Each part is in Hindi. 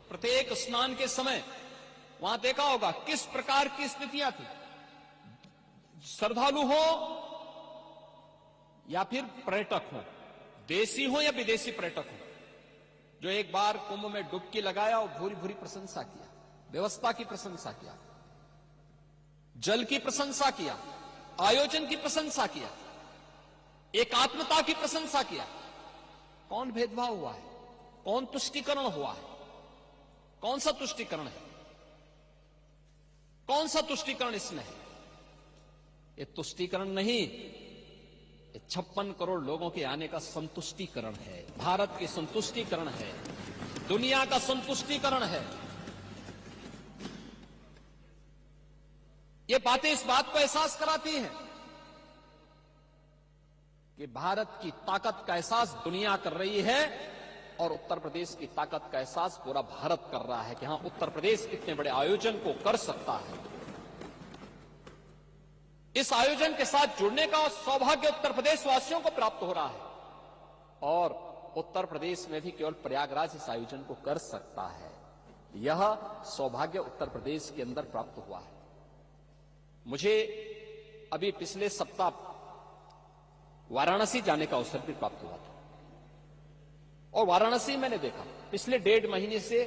प्रत्येक स्नान के समय वहां देखा होगा किस प्रकार की स्थितियां थी। श्रद्धालु हो या फिर पर्यटक हो, देसी हो या विदेशी पर्यटक हो, जो एक बार कुंभ में डुबकी लगाया और भूरी भूरी प्रशंसा किया, व्यवस्था की प्रशंसा किया, जल की प्रशंसा किया, आयोजन की प्रशंसा किया, एकात्मता की प्रशंसा किया। कौन भेदभाव हुआ है? कौन तुष्टीकरण हुआ है? कौन सा तुष्टीकरण है? कौन सा तुष्टीकरण इसमें है? ये तुष्टीकरण नहीं, ये 56 करोड़ लोगों के आने का संतुष्टीकरण है, भारत की संतुष्टीकरण है, दुनिया का संतुष्टीकरण है। ये बातें इस बात को एहसास कराती हैं कि भारत की ताकत का एहसास दुनिया कर रही है और उत्तर प्रदेश की ताकत का एहसास पूरा भारत कर रहा है कि हां, उत्तर प्रदेश इतने बड़े आयोजन को कर सकता है। इस आयोजन के साथ जुड़ने का सौभाग्य उत्तर प्रदेश वासियों को प्राप्त हो रहा है और उत्तर प्रदेश में भी केवल प्रयागराज इस आयोजन को कर सकता है। यह सौभाग्य उत्तर प्रदेश के अंदर प्राप्त हुआ है। मुझे अभी पिछले सप्ताह वाराणसी जाने का अवसर भी प्राप्त हुआ था और वाराणसी मैंने देखा पिछले 1.5 महीने से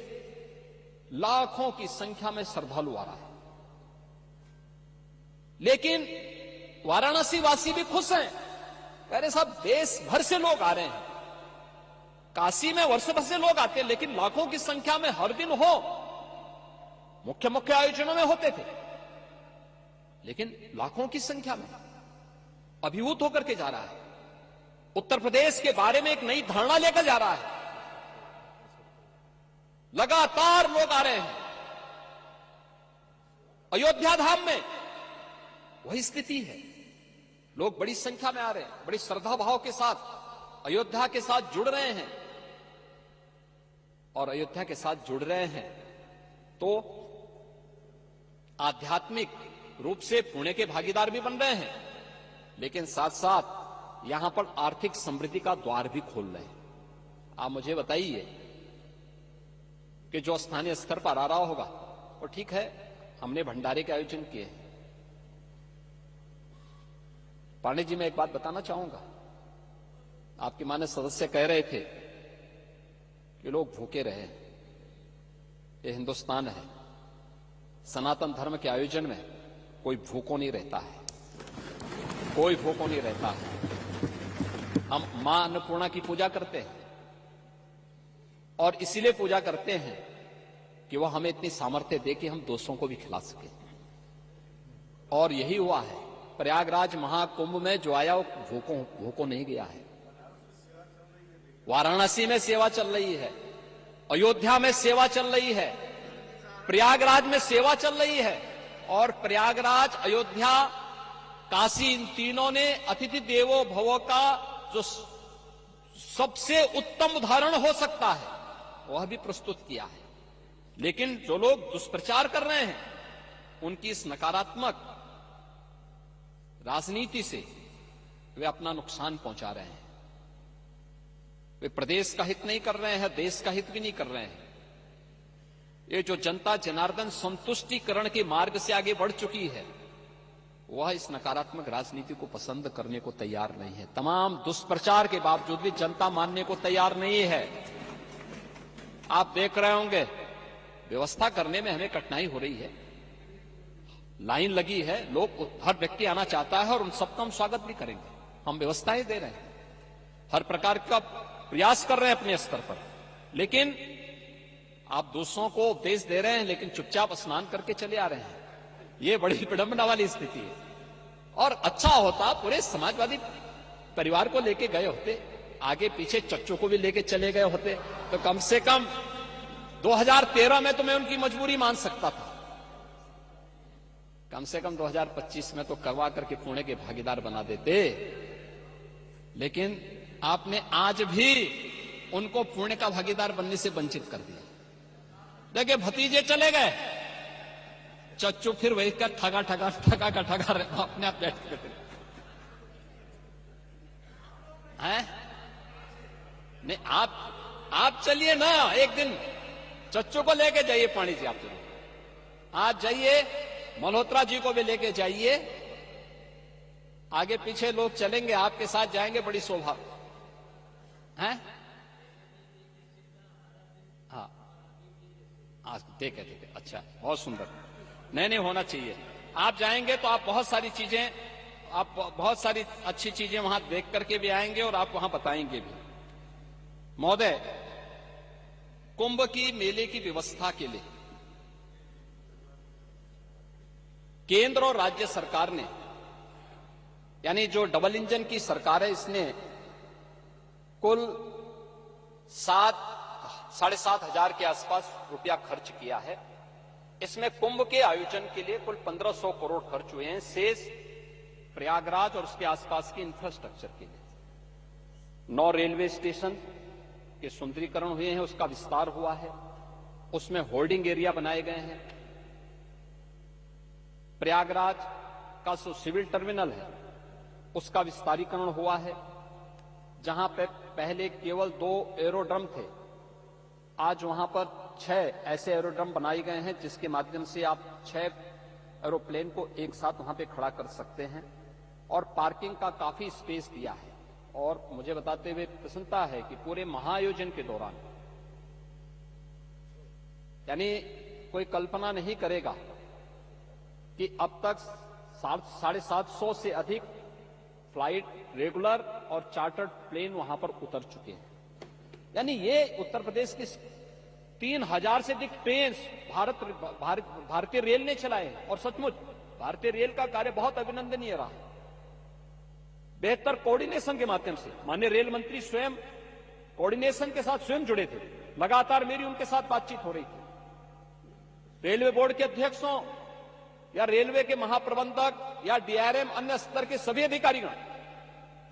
लाखों की संख्या में श्रद्धालु आ रहा है। लेकिन वाराणसी वासी भी खुश हैं, कह रहे साहब देश भर से लोग आ रहे हैं, काशी में वर्षों भर से लोग आते हैं, लेकिन लाखों की संख्या में हर दिन हो, मुख्य मुख्य आयोजनों में होते थे, लेकिन लाखों की संख्या में अभिभूत होकर के जा रहा है। उत्तर प्रदेश के बारे में एक नई धारणा लेकर जा रहा है। लगातार लोग आ रहे हैं। अयोध्या धाम में वही स्थिति है, लोग बड़ी संख्या में आ रहे हैं, बड़ी श्रद्धा भाव के साथ अयोध्या के साथ जुड़ रहे हैं और अयोध्या के साथ जुड़ रहे हैं तो आध्यात्मिक रूप से पुण्य के भागीदार भी बन रहे हैं, लेकिन साथ साथ यहां पर आर्थिक समृद्धि का द्वार भी खोल रहे हैं। आप मुझे बताइए कि जो स्थानीय स्तर पर आ रहा होगा वो ठीक है, हमने भंडारे के आयोजन किए हैं। पांडे जी, मैं एक बात बताना चाहूंगा, आपके माननीय सदस्य कह रहे थे कि लोग भूखे रहे। ये हिंदुस्तान है, सनातन धर्म के आयोजन में कोई भूखों नहीं रहता है, कोई भूखों नहीं रहता है। हम मां अन्नपूर्णा की पूजा करते हैं और इसीलिए पूजा करते हैं कि वह हमें इतनी सामर्थ्य दे कि हम दूसरों को भी खिला सके। और यही हुआ है, प्रयागराज महाकुंभ में जो आया वो भूखों नहीं गया है। वाराणसी में सेवा चल रही है, अयोध्या में सेवा चल रही है, प्रयागराज में सेवा चल रही है और प्रयागराज, अयोध्या, काशी, इन तीनों ने अतिथि देवो भव का जो सबसे उत्तम उदाहरण हो सकता है वह भी प्रस्तुत किया है। लेकिन जो लोग दुष्प्रचार कर रहे हैं उनकी इस नकारात्मक राजनीति से वे अपना नुकसान पहुंचा रहे हैं। वे प्रदेश का हित नहीं कर रहे हैं, देश का हित भी नहीं कर रहे हैं। ये जो जनता जनार्दन संतुष्टिकरण के मार्ग से आगे बढ़ चुकी है वह इस नकारात्मक राजनीति को पसंद करने को तैयार नहीं है। तमाम दुष्प्रचार के बावजूद भी जनता मानने को तैयार नहीं है। आप देख रहे होंगे व्यवस्था करने में हमें कठिनाई हो रही है, लाइन लगी है, लोग, हर व्यक्ति आना चाहता है और उन सबका हम स्वागत भी करेंगे। हम व्यवस्थाएं दे रहे हैं, हर प्रकार का प्रयास कर रहे हैं अपने स्तर पर, लेकिन आप दूसरों को उपदेश दे रहे हैं लेकिन चुपचाप स्नान करके चले आ रहे हैं। ये बड़ी विडंबना वाली स्थिति है। और अच्छा होता पूरे समाजवादी परिवार को लेके गए होते, आगे पीछे चच्चों को भी लेके चले गए होते, तो कम से कम 2013 में तो मैं उनकी मजबूरी मान सकता था, कम से कम 2025 में तो करवा करके पुणे के भागीदार बना देते। लेकिन आपने आज भी उनको पुणे का भागीदार बनने से वंचित कर दिया। देखिए, भतीजे चले गए, चच्चू फिर वही का ठगा अपने आप बैठ करते हैं। नहीं, आप चलिए ना एक दिन, चच्चू को लेके जाइए पाणी जी, आप जरूर आज जाइए, मल्होत्रा जी को भी लेके जाइए, आगे पीछे लोग चलेंगे, आपके साथ जाएंगे, बड़ी शोभा है। हाँ आज ठीक है, अच्छा, बहुत सुंदर, नहीं होना चाहिए। आप जाएंगे तो आप बहुत सारी चीजें, आप बहुत सारी अच्छी चीजें वहां देख करके भी आएंगे और आप वहां बताएंगे भी। महोदय, कुंभ की मेले की व्यवस्था के लिए केंद्र और राज्य सरकार ने, यानी जो डबल इंजन की सरकार है, इसने कुल 7,500 के आसपास रुपया खर्च किया है। इसमें कुंभ के आयोजन के लिए कुल 1500 करोड़ खर्च हुए हैं, शेष प्रयागराज और उसके आसपास के इंफ्रास्ट्रक्चर के लिए। 9 रेलवे स्टेशन के सुंदरीकरण हुए हैं, उसका विस्तार हुआ है, उसमें होल्डिंग एरिया बनाए गए हैं। प्रयागराज का जो सिविल टर्मिनल है उसका विस्तारीकरण हुआ है, जहां पे पहले केवल 2 एरोड्रम थे, आज वहां पर 6 ऐसे एरोड्रम बनाए गए हैं जिसके माध्यम से आप 6 एरोप्लेन को एक साथ वहां पे खड़ा कर सकते हैं, और पार्किंग का काफी स्पेस दिया है। और मुझे बताते हुए प्रसन्नता है कि पूरे महाआयोजन के दौरान, यानी कोई कल्पना नहीं करेगा कि अब तक 750 से अधिक फ्लाइट, रेगुलर और चार्टर्ड प्लेन वहां पर उतर चुके हैं। यानी ये उत्तर प्रदेश की 3000 से अधिक ट्रेन भारतीय रेल ने चलाए हैं, और सचमुच भारतीय रेल का कार्य बहुत अभिनंदनीय रहा। बेहतर कोऑर्डिनेशन के माध्यम से माननीय रेल मंत्री स्वयं कोऑर्डिनेशन के साथ स्वयं जुड़े थे, लगातार मेरी उनके साथ बातचीत हो रही थी। रेलवे बोर्ड के अध्यक्षों या रेलवे के महाप्रबंधक या डीआरएम, अन्य स्तर के सभी अधिकारीगण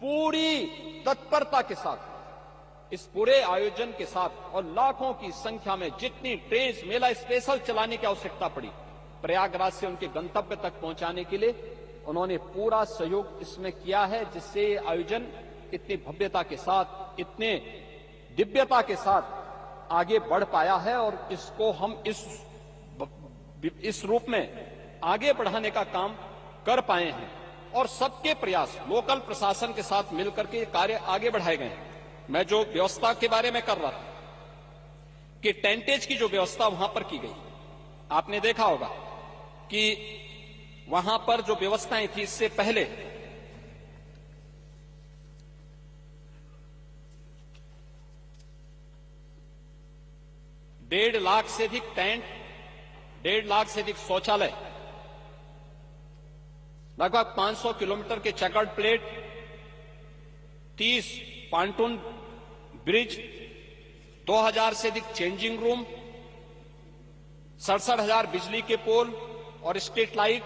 पूरी तत्परता के साथ इस पूरे आयोजन के साथ, और लाखों की संख्या में जितनी ट्रेन मेला स्पेशल चलाने की आवश्यकता पड़ी प्रयागराज से उनके गंतव्य तक पहुंचाने के लिए, उन्होंने पूरा सहयोग इसमें किया है, जिससे आयोजन इतनी भव्यता के साथ, इतने दिव्यता के साथ आगे बढ़ पाया है। और इसको हम इस रूप में आगे बढ़ाने का काम कर पाए हैं, और सबके प्रयास लोकल प्रशासन के साथ मिलकर के कार्य आगे बढ़ाए गए हैं। मैं जो व्यवस्था के बारे में कर रहा था कि टेंटेज की जो व्यवस्था वहां पर की गई, आपने देखा होगा कि वहां पर जो व्यवस्थाएं थी, इससे पहले डेढ़ लाख से अधिक टेंट, 1.5 लाख से अधिक शौचालय, लगभग 500 किलोमीटर के चेकर्ड प्लेट, 30 पांटून ब्रिज, 2000 से अधिक चेंजिंग रूम, 67,000 बिजली के पोल और street light,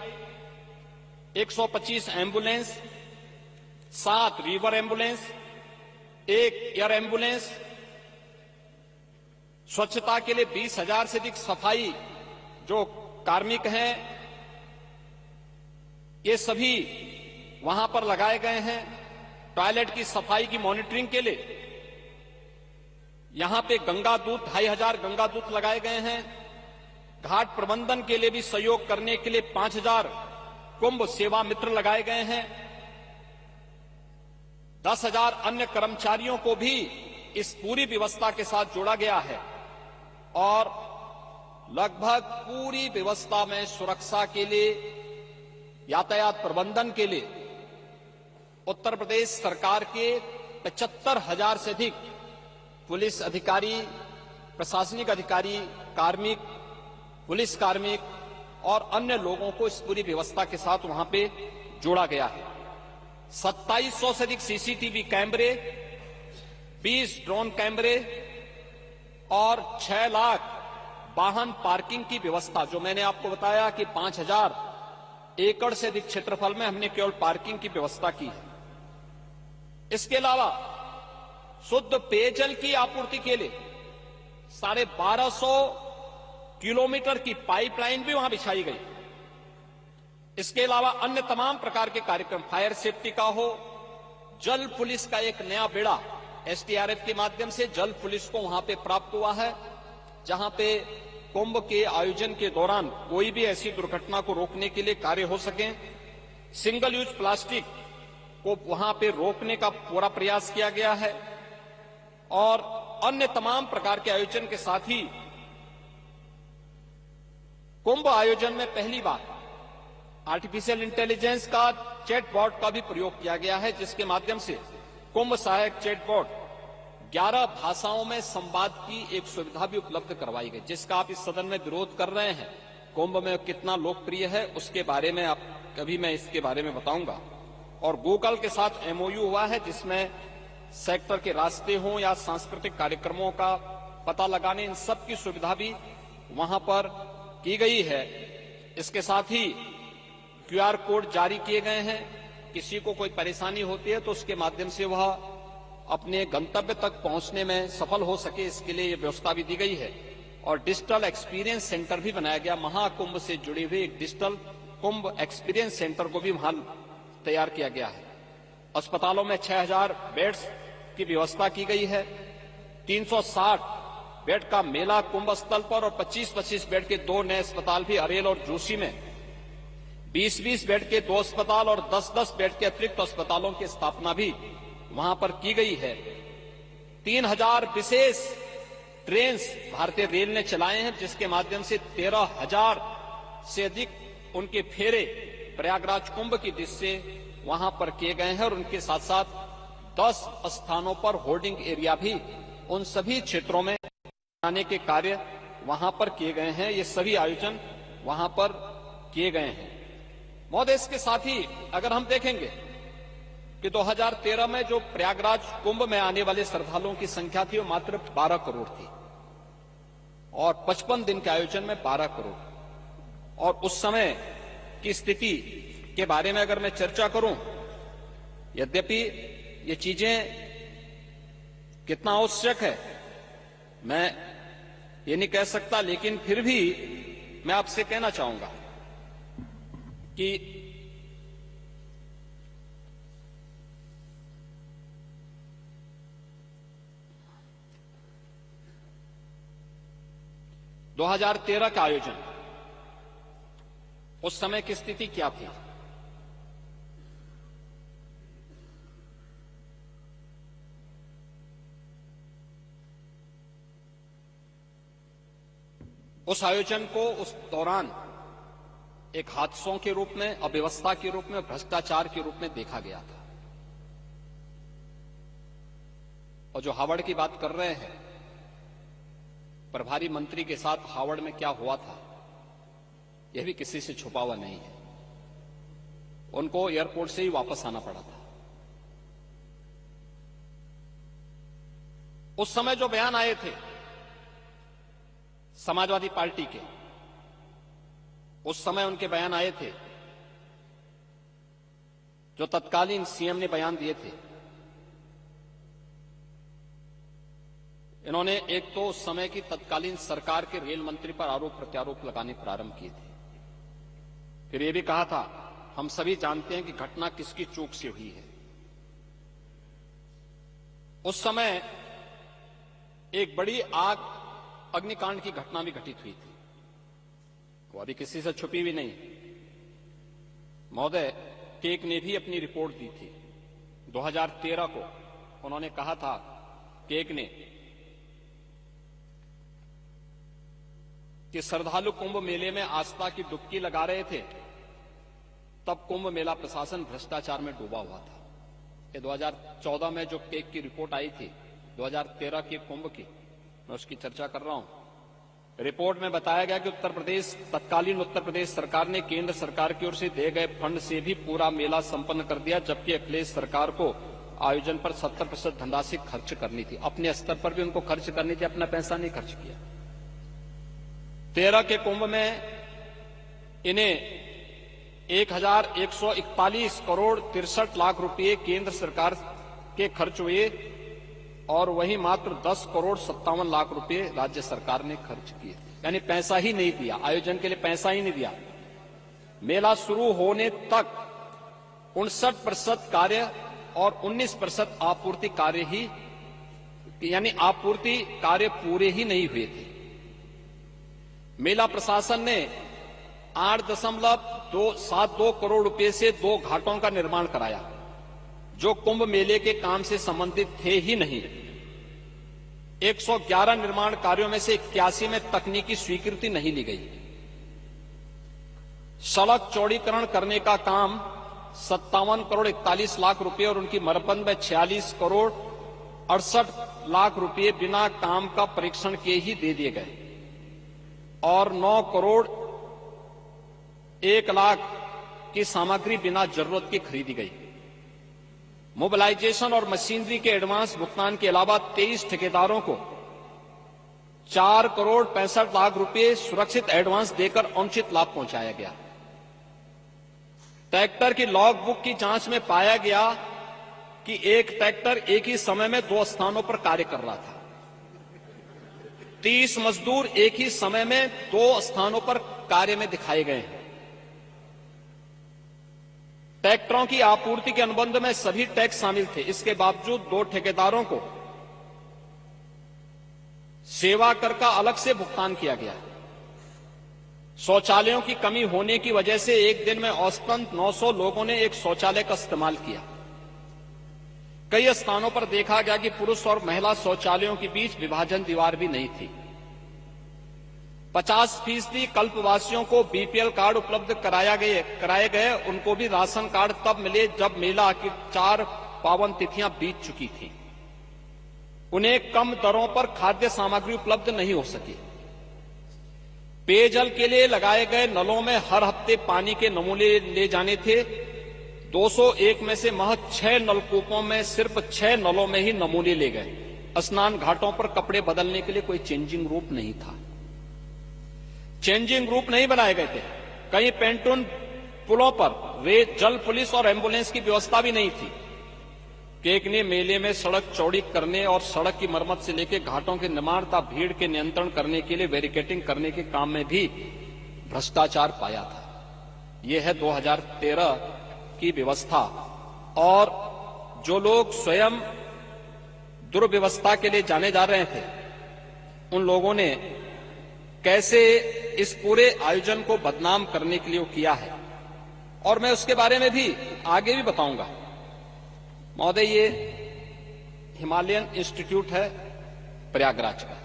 125 ambulance, 7 river ambulance, 1 air ambulance, स्वच्छता के लिए 20,000 से अधिक सफाई जो कार्मिक हैं, ये सभी वहां पर लगाए गए हैं। टॉयलेट की सफाई की मॉनिटरिंग के लिए यहां पे गंगा दूत, 2,500 गंगा दूत लगाए गए हैं। घाट प्रबंधन के लिए भी सहयोग करने के लिए 5,000 कुंभ सेवा मित्र लगाए गए हैं। 10,000 अन्य कर्मचारियों को भी इस पूरी व्यवस्था के साथ जोड़ा गया है, और लगभग पूरी व्यवस्था में सुरक्षा के लिए, यातायात प्रबंधन के लिए उत्तर प्रदेश सरकार के 75,000 से अधिक पुलिस अधिकारी, प्रशासनिक अधिकारी, कार्मिक, पुलिस कार्मिक और अन्य लोगों को इस पूरी व्यवस्था के साथ वहां पे जोड़ा गया है। 2700 से अधिक सीसीटीवी कैमरे, 20 ड्रोन कैमरे और 6 लाख वाहन पार्किंग की व्यवस्था, जो मैंने आपको बताया कि 5,000 एकड़ से अधिक क्षेत्रफल में हमने केवल पार्किंग की व्यवस्था की है। इसके अलावा शुद्ध पेयजल की आपूर्ति के लिए 1250 किलोमीटर की पाइपलाइन भी वहां बिछाई गई। इसके अलावा अन्य तमाम प्रकार के कार्यक्रम, फायर सेफ्टी का हो, जल पुलिस का एक नया बेड़ा एसडीआरएफ के माध्यम से जल पुलिस को वहां पे प्राप्त हुआ है। जहां पे कुंभ के आयोजन के दौरान कोई भी ऐसी दुर्घटना को रोकने के लिए कार्य हो सके। सिंगल यूज प्लास्टिक को वहां पे रोकने का पूरा प्रयास किया गया है और अन्य तमाम प्रकार के आयोजन के साथ ही कुंभ आयोजन में पहली बार आर्टिफिशियल इंटेलिजेंस का चैटबॉट का भी प्रयोग किया गया है, जिसके माध्यम से कुंभ सहायक चैटबॉट 11 भाषाओं में संवाद की एक सुविधा भी उपलब्ध करवाई गई, जिसका आप इस सदन में विरोध कर रहे हैं। कुंभ में कितना लोकप्रिय है उसके बारे में आप कभी मैं इसके बारे में बताऊंगा। और गूगल के साथ एमओयू हुआ है, जिसमें सेक्टर के रास्ते हों या सांस्कृतिक कार्यक्रमों का पता लगाने, इन सब की सुविधा भी वहां पर की गई है। इसके साथ ही क्यूआर कोड जारी किए गए हैं। किसी को कोई परेशानी होती है तो उसके माध्यम से वह अपने गंतव्य तक पहुंचने में सफल हो सके, इसके लिए यह व्यवस्था भी दी गई है। और डिजिटल एक्सपीरियंस सेंटर भी बनाया गया। महाकुंभ से जुड़े हुए एक डिजिटल कुंभ एक्सपीरियंस सेंटर को भी वहां तैयार किया गया है। अस्पतालों में 6000 बेड्स की व्यवस्था की गई है। 360 बेड का मेला कुंभ स्थल पर और 25-25 बेड के 2 नए अस्पताल भी अरेल और जोशी में, 20-20 बेड के 2 अस्पताल और 10-10 बेड के अतिरिक्त अस्पतालों की स्थापना भी वहां पर की गई है। 3000 विशेष ट्रेन भारतीय रेल ने चलाए हैं, जिसके माध्यम से 13,000 से अधिक उनके फेरे प्रयागराज कुंभ की दिशा से वहां पर किए गए हैं। और उनके साथ साथ 10 स्थानों पर होर्डिंग एरिया भी उन सभी क्षेत्रों में बनाने के कार्य वहां पर किए गए हैं। ये सभी आयोजन वहां पर किए गए हैं। महोदय, इसके साथ ही अगर हम देखेंगे कि 2013 में जो प्रयागराज कुंभ में आने वाले श्रद्धालुओं की संख्या थी वो मात्र 12 करोड़ थी और 55 दिन के आयोजन में 12 करोड़। और उस समय की स्थिति के बारे में अगर मैं चर्चा करूं, यद्यपि ये चीजें कितना आवश्यक है मैं ये नहीं कह सकता, लेकिन फिर भी मैं आपसे कहना चाहूंगा कि – 2013 का आयोजन, उस समय की स्थिति क्या थी? उस आयोजन को उस दौरान एक हादसों के रूप में, अव्यवस्था के रूप में, भ्रष्टाचार के रूप में देखा गया था। और जो हावड़ की बात कर रहे हैं, प्रभारी मंत्री के साथ हावड़ में क्या हुआ था यह भी किसी से छुपा हुआ नहीं है। उनको एयरपोर्ट से ही वापस आना पड़ा था। उस समय जो बयान आए थे समाजवादी पार्टी के, उस समय उनके बयान आए थे, जो तत्कालीन सीएम ने बयान दिए थे। इन्होंने एक तो उस समय की तत्कालीन सरकार के रेल मंत्री पर आरोप प्रत्यारोप लगाने प्रारंभ किए थे। फिर यह भी कहा था, हम सभी जानते हैं कि घटना किसकी चूक से हुई है। उस समय एक बड़ी आग, अग्निकांड की घटना भी घटित हुई थी, वो अभी किसी से छुपी भी नहीं। महोदय, केक ने भी अपनी रिपोर्ट दी थी 2013 को। उन्होंने कहा था, केक ने, कि श्रद्धालु कुंभ मेले में आस्था की डुबकी लगा रहे थे, तब कुंभ मेला प्रशासन भ्रष्टाचार में डूबा हुआ था। ये 2014 में जो केक की रिपोर्ट आई थी 2013 के कुंभ की, मैं उसकी चर्चा कर रहा हूं। रिपोर्ट में बताया गया कि तत्कालीन उत्तर प्रदेश सरकार ने केंद्र सरकार की ओर से दिए गए फंड से भी पूरा मेला संपन्न कर दिया, जबकि अखिलेश सरकार को आयोजन पर 70% धनराशि खर्च करनी थी। अपने स्तर पर भी उनको खर्च करनी थी, अपना पैसा नहीं खर्च किया। 13 के कुंभ में इन्हें 1141 करोड़ 63 लाख रुपए केंद्र सरकार के खर्च हुए और वहीं मात्र 10 करोड़ 57 लाख रुपए राज्य सरकार ने खर्च किए। यानी पैसा ही नहीं दिया, आयोजन के लिए पैसा ही नहीं दिया। मेला शुरू होने तक 59% कार्य और 19% आपूर्ति कार्य ही, यानी आपूर्ति कार्य पूरे ही नहीं हुए थे। मेला प्रशासन ने 8.72 करोड़ रुपए से 2 घाटों का निर्माण कराया, जो कुंभ मेले के काम से संबंधित थे ही नहीं। 111 निर्माण कार्यों में से 81 में तकनीकी स्वीकृति नहीं ली गई। सड़क चौड़ीकरण करने का काम 57 करोड़ 41 लाख रुपए और उनकी मरम्मत में 46 करोड़ 68 लाख रुपए बिना काम का परीक्षण किए ही दे दिए गए और 9 करोड़ 1 लाख की सामग्री बिना जरूरत की खरीदी गई। मोबिलाइजेशन और मशीनरी के एडवांस भुगतान के अलावा 23 ठेकेदारों को 4 करोड़ 65 लाख रुपए सुरक्षित एडवांस देकर अनुचित लाभ पहुंचाया गया। ट्रैक्टर की लॉग बुक की जांच में पाया गया कि एक ट्रैक्टर एक ही समय में 2 स्थानों पर कार्य कर रहा था। 30 मजदूर एक ही समय में 2 स्थानों पर कार्य में दिखाए गए हैं। ट्रैक्टरों की आपूर्ति के अनुबंध में सभी टैक्स शामिल थे। इसके बावजूद 2 ठेकेदारों को सेवा कर का अलग से भुगतान किया गया। शौचालयों की कमी होने की वजह से एक दिन में औसतन 900 लोगों ने एक शौचालय का इस्तेमाल किया। कई स्थानों पर देखा गया कि पुरुष और महिला शौचालयों के बीच विभाजन दीवार भी नहीं थी। 50% कल्पवासियों को बीपीएल कार्ड उपलब्ध कराए गए। उनको भी राशन कार्ड तब मिले जब मेला की 4 पावन तिथियां बीत चुकी थी। उन्हें कम दरों पर खाद्य सामग्री उपलब्ध नहीं हो सकी। पेयजल के लिए लगाए गए नलों में हर हफ्ते पानी के नमूने ले जाने थे। 201 में से महज 6 नलकूपों में सिर्फ 6 नलों में ही नमूने ले गए। स्नान घाटों पर कपड़े बदलने के लिए कोई चेंजिंग रूम नहीं था। चेंजिंग रूम नहीं बनाए गए थे। कई पेंटून पुलों पर जल पुलिस और एम्बुलेंस की व्यवस्था भी नहीं थी। केकनी मेले में सड़क चौड़ी करने और सड़क की मरम्मत से लेकर घाटों के निर्माण तथा भीड़ के नियंत्रण करने के लिए बैरिकेडिंग करने के काम में भी भ्रष्टाचार पाया था। यह है 2013 की व्यवस्था। और जो लोग स्वयं दुर्व्यवस्था के लिए जाने जा रहे थे, उन लोगों ने कैसे इस पूरे आयोजन को बदनाम करने के लिए किया है, और मैं उसके बारे में भी आगे भी बताऊंगा। महोदय, ये हिमालयन इंस्टीट्यूट है प्रयागराज का।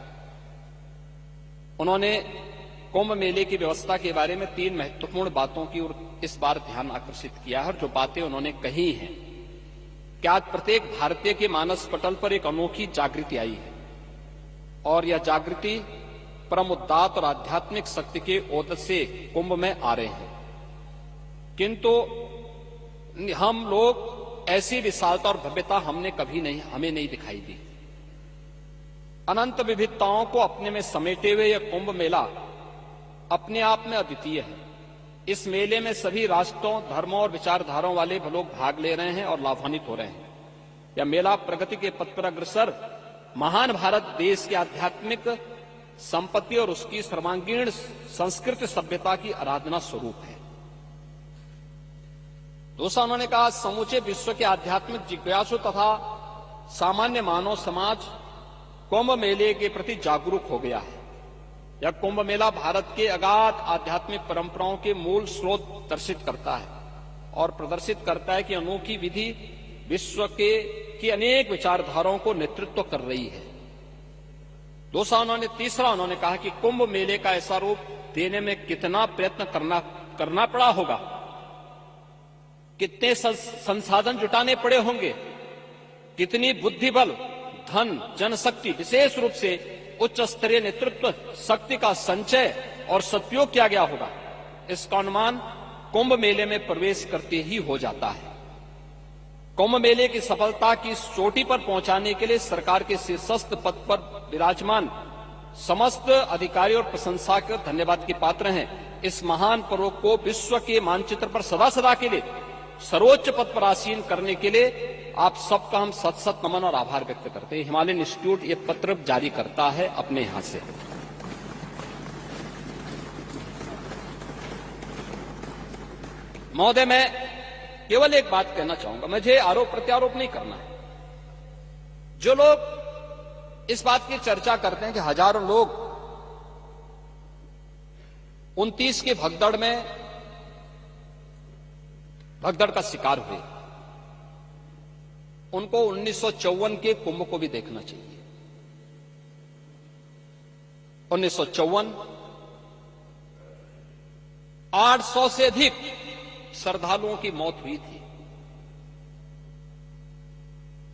उन्होंने कुंभ मेले की व्यवस्था के बारे में 3 महत्वपूर्ण बातों की ओर इस बार ध्यान आकर्षित किया है। और जो बातें उन्होंने कही हैं कि आज प्रत्येक भारतीय के मानस पटल पर एक अनोखी जागृति आई है, और यह जागृति परम उदात्त और आध्यात्मिक शक्ति के ओत से कुंभ में आ रहे हैं। किंतु हम लोग ऐसी विशालता और भव्यता हमें नहीं दिखाई दी। अनंत विविधताओं को अपने में समेटे हुए यह कुंभ मेला अपने आप में अद्वितीय है। इस मेले में सभी राष्ट्रों, धर्मों और विचारधाराओं वाले लोग भाग ले रहे हैं और लाभान्वित हो रहे हैं। यह मेला प्रगति के पथ पर अग्रसर महान भारत देश की आध्यात्मिक संपत्ति और उसकी सर्वांगीण संस्कृत सभ्यता की आराधना स्वरूप है। दूसरा, उन्होंने कहा, समूचे विश्व के आध्यात्मिक जिज्ञासु तथा सामान्य मानव समाज कुंभ मेले के प्रति जागरूक हो गया है। यह कुंभ मेला भारत के अगाध आध्यात्मिक परंपराओं के मूल स्रोत दर्शित करता है और प्रदर्शित करता है कि अनोखी विधि विश्व की अनेक विचारधाराओं को नेतृत्व कर रही है। तीसरा उन्होंने कहा कि कुंभ मेले का ऐसा रूप देने में कितना प्रयत्न करना पड़ा होगा, कितने संसाधन जुटाने पड़े होंगे, कितनी बुद्धि बल, धन, जनशक्ति, विशेष रूप से उच्च स्तरीय नेतृत्व शक्ति का संचय और सदुपयोग किया गया होगा। इसका अनुमान कुंभ मेले में प्रवेश करते ही हो जाता है। कुंभ मेले की सफलता की चोटी पर पहुंचाने के लिए सरकार के शीर्षस्थ पद पर विराजमान समस्त अधिकारी और प्रशंसक धन्यवाद के पात्र हैं। इस महान पर्व को विश्व के मानचित्र पर सदा के लिए सर्वोच्च पद पर आसीन करने के लिए आप सबका हम सत नमन और आभार व्यक्त करते हैं। हिमालयन इंस्टीट्यूट ये पत्र जारी करता है अपने यहां से। महोदय, मैं केवल एक बात कहना चाहूंगा, मुझे आरोप प्रत्यारोप नहीं करना है। जो लोग इस बात की चर्चा करते हैं कि हजारों लोग 29 की भगदड़ का शिकार हुए, उनको 1954 के कुंभ को भी देखना चाहिए। 1954 800 से अधिक श्रद्धालुओं की मौत हुई थी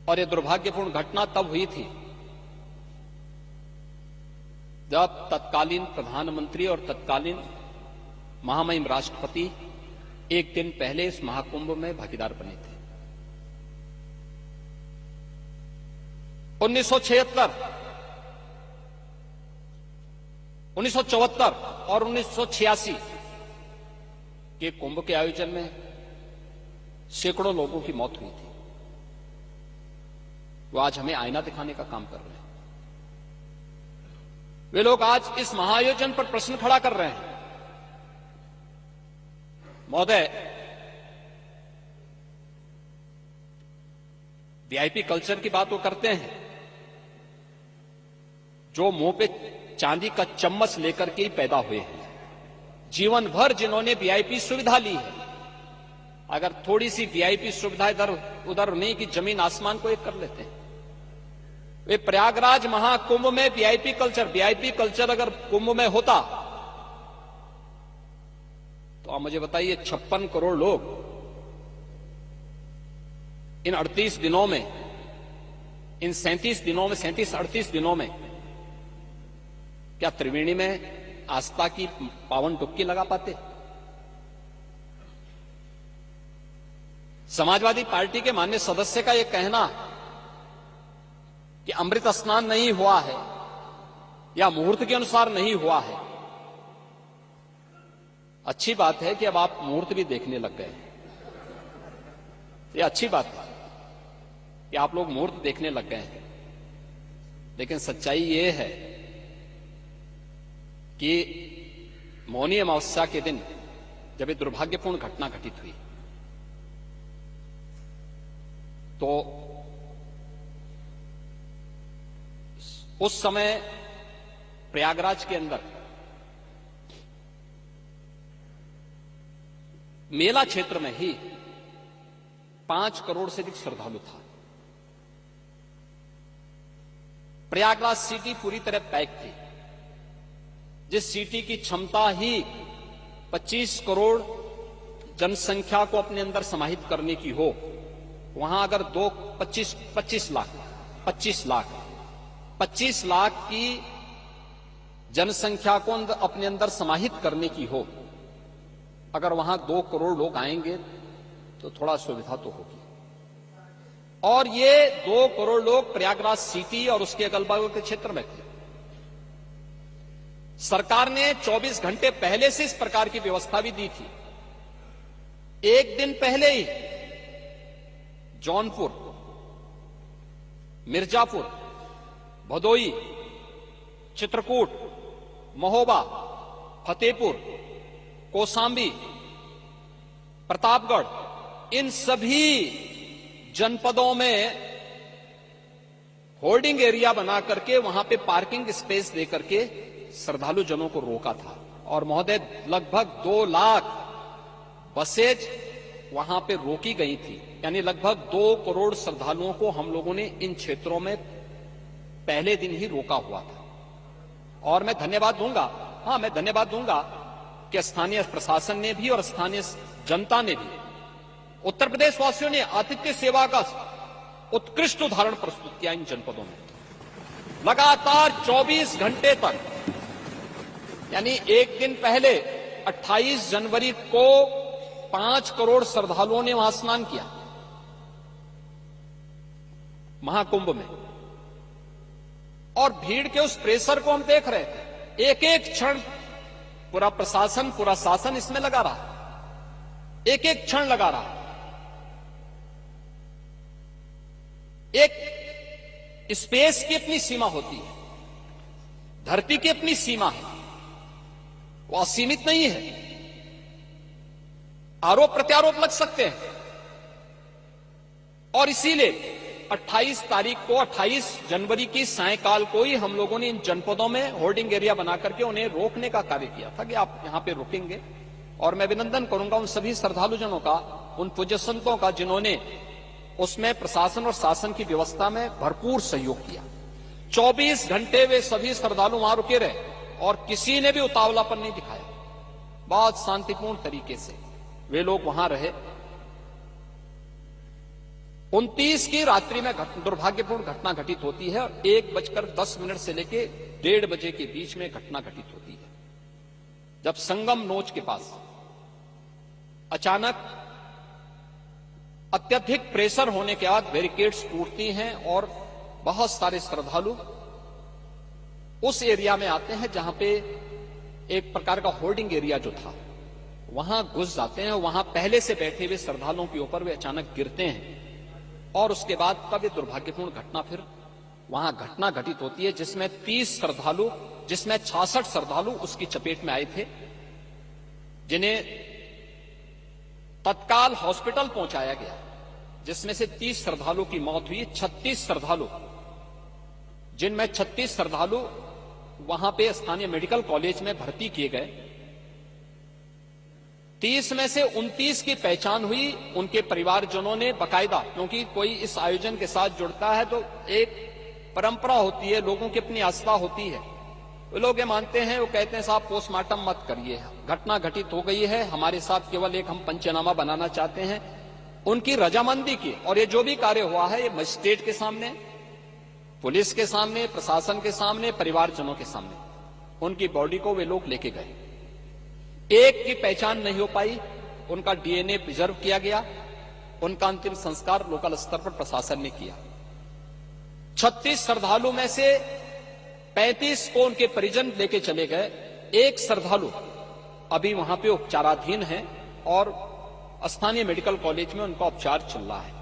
और यह दुर्भाग्यपूर्ण घटना तब हुई थी जब तत्कालीन प्रधानमंत्री और तत्कालीन महामहिम राष्ट्रपति एक दिन पहले इस महाकुंभ में भागीदार बने थे। 1976, 1974 और 1986 के कुंभ के आयोजन में सैकड़ों लोगों की मौत हुई थी। वो आज हमें आईना दिखाने का काम कर रहे हैं। वे लोग आज इस महाआयोजन पर प्रश्न खड़ा कर रहे हैं। महोदय, वीआईपी कल्चर की बात वो करते हैं जो मुंह पे चांदी का चम्मच लेकर के ही पैदा हुए हैं, जीवन भर जिन्होंने वीआईपी सुविधा ली है। अगर थोड़ी सी वीआईपी सुविधा इधर उधर नहीं कि जमीन आसमान को एक कर लेते हैं। वे प्रयागराज महाकुंभ में वीआईपी कल्चर अगर कुंभ में होता तो आप मुझे बताइए 56 करोड़ लोग इन 38 दिनों में, इन 37-38 दिनों में क्या त्रिवेणी में आस्था की पावन डुबकी लगा पाते? समाजवादी पार्टी के माननीय सदस्य का यह कहना कि अमृत स्नान नहीं हुआ है या मुहूर्त के अनुसार नहीं हुआ है, अच्छी बात है कि अब आप मुहूर्त भी देखने लग गए। ये अच्छी बात है कि आप लोग मुहूर्त देखने लग गए हैं, लेकिन सच्चाई ये है कि मौनी अमावस्या के दिन जब ये दुर्भाग्यपूर्ण घटना घटित हुई तो उस समय प्रयागराज के अंदर मेला क्षेत्र में ही 5 करोड़ से अधिक श्रद्धालु था। प्रयागराज सिटी पूरी तरह पैक थी। जिस सिटी की क्षमता ही 25 करोड़ जनसंख्या को अपने अंदर समाहित करने की हो, वहां अगर 25 लाख की जनसंख्या को अपने अंदर समाहित करने की हो, अगर वहां 2 करोड़ लोग आएंगे तो थोड़ा सुविधा तो होगी। और ये 2 करोड़ लोग प्रयागराज सिटी और उसके अगल बगल के क्षेत्र में थे। सरकार ने 24 घंटे पहले से इस प्रकार की व्यवस्था भी दी थी। एक दिन पहले ही जौनपुर, मिर्जापुर, भदोई, चित्रकूट, महोबा, फतेहपुर, कौसांबी, प्रतापगढ़, इन सभी जनपदों में होर्डिंग एरिया बना करके वहां पे पार्किंग स्पेस दे करके श्रद्धालु जनों को रोका था। और महोदय, लगभग 2 लाख बसेज वहां पे रोकी गई थी। यानी लगभग 2 करोड़ श्रद्धालुओं को हम लोगों ने इन क्षेत्रों में पहले दिन ही रोका हुआ था। और मैं धन्यवाद दूंगा कि स्थानीय प्रशासन ने भी और स्थानीय जनता ने भी, उत्तर प्रदेश वासियों ने आतिथ्य सेवा का उत्कृष्ट उदाहरण प्रस्तुत किया। इन जनपदों में लगातार 24 घंटे तक, यानी एक दिन पहले 28 जनवरी को 5 करोड़ श्रद्धालुओं ने वहां स्नान किया महाकुंभ में। और भीड़ के उस प्रेशर को हम देख रहे थे। एक एक क्षण पूरा प्रशासन, पूरा शासन इसमें लगा रहा, एक एक क्षण लगा रहा। एक स्पेस की अपनी सीमा होती है, धरती की अपनी सीमा है, वो असीमित नहीं है। आरोप प्रत्यारोप लग सकते हैं और इसीलिए 28 तारीख को 28 जनवरी की सायकाल को ही हम लोगों ने इन जनपदों में होर्डिंग एरिया बना करके उन्हें रोकने का कार्य किया था कि आप यहां पे रुकेंगे। और मैं अभिनंदन करूंगा उन सभी श्रद्धालुजनों का, उन पूज्य संतों का, जिन्होंने उसमें प्रशासन और शासन की व्यवस्था में भरपूर सहयोग किया। 24 घंटे वे सभी श्रद्धालु वहां रुके रहे और किसी ने भी उतावलापन नहीं दिखाया। बहुत शांतिपूर्ण तरीके से वे लोग वहां रहे। 29 की रात्रि में दुर्भाग्यपूर्ण घटना घटित होती है और 1:10 से लेके 1:30 बजे के बीच में घटना घटित होती है, जब संगम नोच के पास अचानक अत्यधिक प्रेशर होने के बाद बैरिकेड्स टूटती हैं और बहुत सारे श्रद्धालु उस एरिया में आते हैं जहां पे एक प्रकार का होर्डिंग एरिया जो था वहां घुस जाते हैं। वहां पहले से बैठे हुए श्रद्धालुओं के ऊपर वे अचानक गिरते हैं और उसके बाद तब ये दुर्भाग्यपूर्ण घटना फिर वहां घटना घटित होती है, जिसमें 30 श्रद्धालु, जिसमें 66 श्रद्धालु उसकी चपेट में आए थे, जिन्हें तत्काल हॉस्पिटल पहुंचाया गया, जिसमें से 30 श्रद्धालु की मौत हुई। 36 श्रद्धालु, जिनमें 36 श्रद्धालु वहां पे स्थानीय मेडिकल कॉलेज में भर्ती किए गए। 30 में से 29 की पहचान हुई। उनके परिवारजनों ने बकायदा, क्योंकि कोई इस आयोजन के साथ जुड़ता है तो एक परंपरा होती है, लोगों की अपनी आस्था होती है, वो लोग ये मानते हैं, वो कहते हैं साहब पोस्टमार्टम मत करिए, घटना घटित हो गई है, हमारे साथ केवल एक हम पंचनामा बनाना चाहते हैं। उनकी रजामंदी की, और ये जो भी कार्य हुआ है ये मजिस्ट्रेट के सामने, पुलिस के सामने, प्रशासन के सामने, परिवारजनों के सामने उनकी बॉडी को वे लोग लेके गए। एक की पहचान नहीं हो पाई, उनका डीएनए प्रिजर्व किया गया, उनका अंतिम संस्कार लोकल स्तर पर प्रशासन ने किया। 36 श्रद्धालु में से 35 को उनके परिजन लेके चले गए। एक श्रद्धालु अभी वहां पे उपचाराधीन है और स्थानीय मेडिकल कॉलेज में उनका उपचार चल रहा है।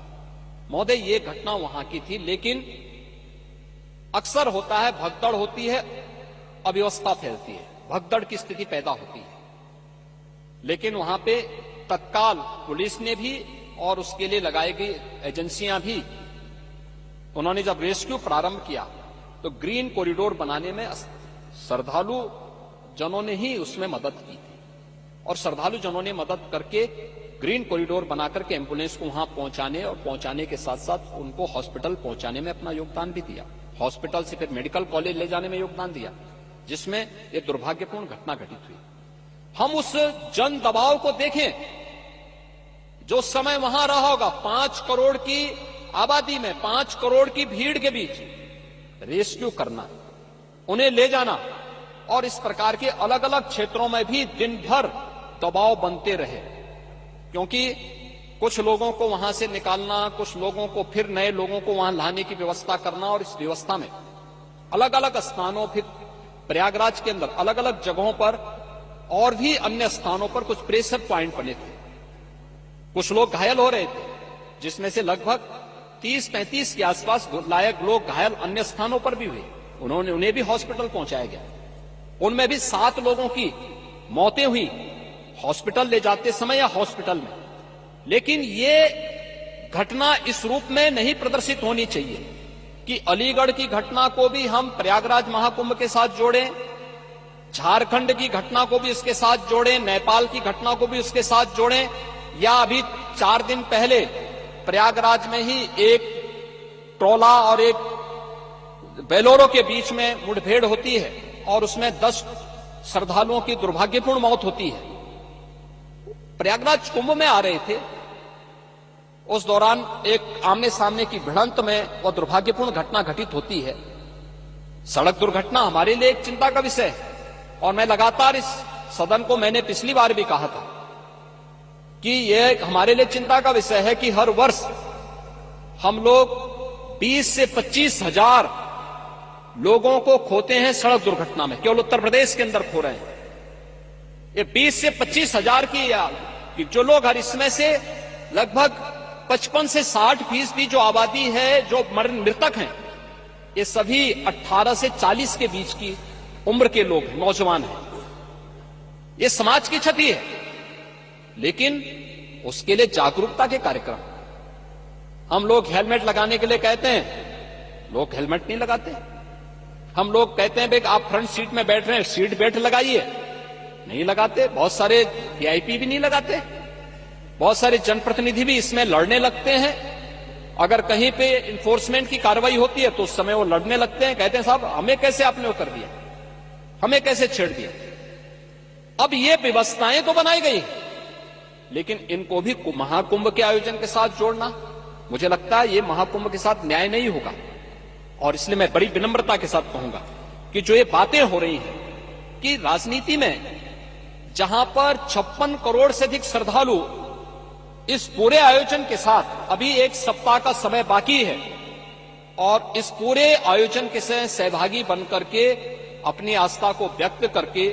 महोदय, ये घटना वहां की थी, लेकिन अक्सर होता है, भगदड़ होती है, अव्यवस्था फैलती है, भगदड़ की स्थिति पैदा होती है, लेकिन वहां पे तत्काल पुलिस ने भी और उसके लिए लगाई गई एजेंसियां भी, उन्होंने जब रेस्क्यू प्रारंभ किया तो ग्रीन कॉरिडोर बनाने में श्रद्धालु जनों ने ही उसमें मदद की थी और श्रद्धालु जनों ने मदद करके ग्रीन कॉरिडोर बनाकर के एम्बुलेंस को वहां पहुंचाने और पहुंचाने के साथ साथ उनको हॉस्पिटल पहुंचाने में अपना योगदान भी दिया। हॉस्पिटल से फिर मेडिकल कॉलेज ले जाने में योगदान दिया, जिसमें एक दुर्भाग्यपूर्ण घटना घटित हुई। हम उस जन दबाव को देखें जो समय वहां रहा होगा। 5 करोड़ की आबादी में, 5 करोड़ की भीड़ के बीच रेस्क्यू करना, उन्हें ले जाना, और इस प्रकार के अलग अलग क्षेत्रों में भी दिन भर दबाव बनते रहे, क्योंकि कुछ लोगों को वहां से निकालना, कुछ लोगों को फिर नए लोगों को वहां लाने की व्यवस्था करना, और इस व्यवस्था में अलग अलग स्थानों, फिर प्रयागराज के अंदर अलग अलग जगहों पर और भी अन्य स्थानों पर कुछ प्रेशर पॉइंट बने थे। कुछ लोग घायल हो रहे थे, जिसमें से लगभग 30-35 के आसपास लायक लोग घायल अन्य स्थानों पर भी हुए। उन्हें भी हॉस्पिटल पहुंचाया गया। उनमें भी 7 लोगों की मौतें हुई हॉस्पिटल ले जाते समय या हॉस्पिटल में। लेकिन ये घटना इस रूप में नहीं प्रदर्शित होनी चाहिए कि अलीगढ़ की घटना को भी हम प्रयागराज महाकुंभ के साथ जोड़ें, झारखंड की घटना को भी इसके साथ जोड़ें, नेपाल की घटना को भी उसके साथ जोड़ें, या अभी 4 दिन पहले प्रयागराज में ही एक ट्रोला और एक बेलोरो के बीच में मुठभेड़ होती है और उसमें 10 श्रद्धालुओं की दुर्भाग्यपूर्ण मौत होती है। प्रयागराज कुंभ में आ रहे थे, उस दौरान एक आमने सामने की भिड़ंत में वह दुर्भाग्यपूर्ण घटना घटित होती है। सड़क दुर्घटना हमारे लिए एक चिंता का विषय है, और मैं लगातार इस सदन को, मैंने पिछली बार भी कहा था कि यह हमारे लिए चिंता का विषय है कि हर वर्ष हम लोग 20 से 25 हजार लोगों को खोते हैं सड़क दुर्घटना में। केवल उत्तर प्रदेश के अंदर खो रहे हैं ये 20 से 25 हजार की जो लोग, हर इसमें से लगभग 55 से 60% जो आबादी है, जो मृतक हैं, ये सभी 18 से 40 के बीच की उम्र के लोग, नौजवान हैं। ये समाज की क्षति है, लेकिन उसके लिए जागरूकता के कार्यक्रम, हम लोग हेलमेट लगाने के लिए कहते हैं, लोग हेलमेट नहीं लगाते। हम लोग कहते हैं भाई आप फ्रंट सीट में बैठ रहे हैं, सीट बेल्ट लगाइए, नहीं लगाते। बहुत सारे वीआईपी भी नहीं लगाते। बहुत सारे जनप्रतिनिधि भी इसमें लड़ने लगते हैं। अगर कहीं पे इन्फोर्समेंट की कार्रवाई होती है तो उस समय वो लड़ने लगते हैं, कहते हैं साहब हमें कैसे आपने वो कर दिया, हमें कैसे छेड़ दिया। अब ये व्यवस्थाएं तो बनाई गई, लेकिन इनको भी महाकुंभ के आयोजन के साथ जोड़ना, मुझे लगता है ये महाकुंभ के साथ न्याय नहीं होगा। और इसलिए मैं बड़ी विनम्रता के साथ कहूंगा कि जो ये बातें हो रही हैं कि राजनीति में जहां पर 56 करोड़ से अधिक श्रद्धालु इस पूरे आयोजन के साथ, अभी एक सप्ताह का समय बाकी है, और इस पूरे आयोजन के से सहभागी बनकर के अपनी आस्था को व्यक्त करके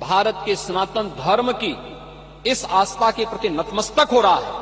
भारत के सनातन धर्म की इस आस्था के प्रति नतमस्तक हो रहा है,